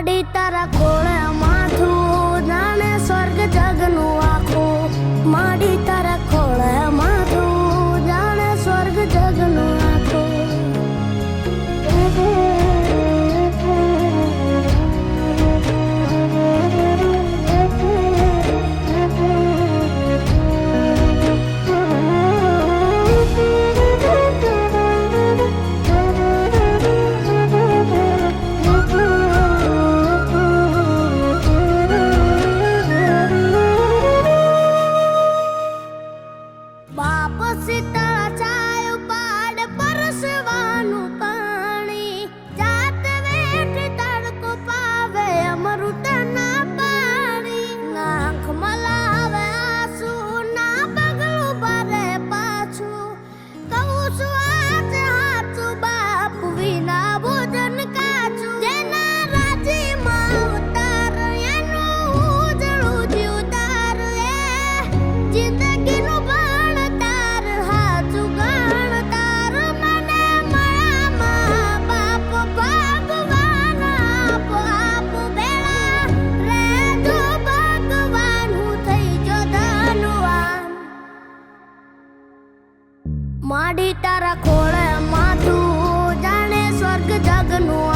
માડી તારા ખોળે માથું જાણે સ્વર્ગ જગનું આખું માડી તારા ખોળે માથું જાણે સ્વર્ગ જગનું આખું બાપ સીતા છાયો પાડ પરસવાનું પાણી જાત વેઠ તડકો પાવે અમૃત ના પાણી નાખ મલાવે આંસુ ના પગલું ભરે પાછું કહું છું આજ હાચું બાપ વિના ભોજન કાચું જેના રાજીમાં ઉતાર એનું ઉજળું જીવ તાર એ જિંદગીનું માડી તારા ખોળે માથું જાણે સ્વર્ગ જગનું